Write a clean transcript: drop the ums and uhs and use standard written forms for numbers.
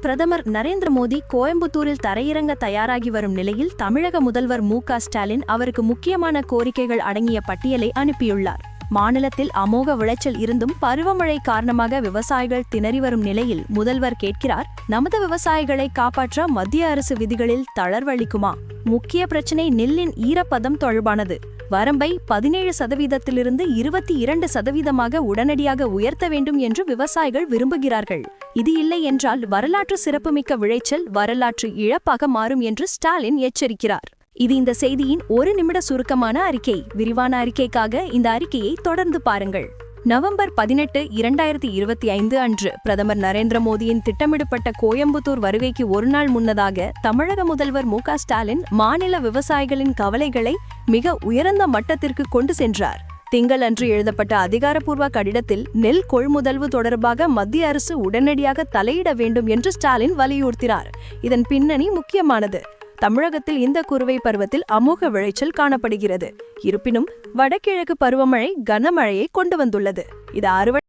பிரதமர் நரேந்திர மோடி கோயம்புத்தூரில் தரையிறங்க தயாராகி வரும் நிலையில் தமிழக முதல்வர் மு.க.ஸ்டாலின் அவருக்கு முக்கியமான கோரிக்கைகள் அடங்கிய பட்டியலை அனுப்பியுள்ளார். மாநிலத்தில் அமோக விளைச்சல் இருந்தும் பருவமழை காரணமாக விவசாயிகள் திணறி வரும் நிலையில் முதல்வர் கேட்கிறார், நமது விவசாயிகளை காப்பாற்ற மத்திய அரசு விதிகளில் தளர்வளிக்குமா? முக்கிய பிரச்சினை நெல்லின் ஈரப்பதம் தொடர்பானது. வரம்பை 17% 22% உடனடியாக உயர்த்த வேண்டும் என்று விவசாயிகள் விரும்புகிறார்கள். இது இல்லை என்றால் வரலாற்று சிறப்புமிக்க விளைச்சல் வரலாற்று இழப்பாக மாறும் என்று ஸ்டாலின் எச்சரிக்கிறார். இது இந்த செய்தியின் ஒரு நிமிட சுருக்கமான அறிக்கை. விரிவான அறிக்கைக்காக இந்த அறிக்கையை தொடர்ந்து பாருங்கள். நவம்பர் 18, 2025 அன்று பிரதமர் நரேந்திர மோடியின் திட்டமிடப்பட்ட கோயம்புத்தூர் வருகைக்கு ஒரு நாள் முன்னதாக தமிழக முதல்வர் மு.க.ஸ்டாலின் மாநில விவசாயிகளின் கவலைகளை மிக உயர்ந்த மட்டத்திற்கு கொண்டு சென்றார். திங்களன்று எழுதப்பட்ட அதிகாரப்பூர்வ கடிதத்தில் நெல் கொள்முதல்வு தொடர்பாக மத்திய அரசு உடனடியாக தலையிட வேண்டும் என்று ஸ்டாலின் வலியுறுத்தினார். இதன் பின்னணி முக்கியமானது. தமிழகத்தில் இந்த குறுவை பருவத்தில் அமோக விளைச்சல் காணப்படுகிறது. இருப்பினும் வடகிழக்கு பருவமழை கனமழையை கொண்டு வந்துள்ளது. இது அறுவடை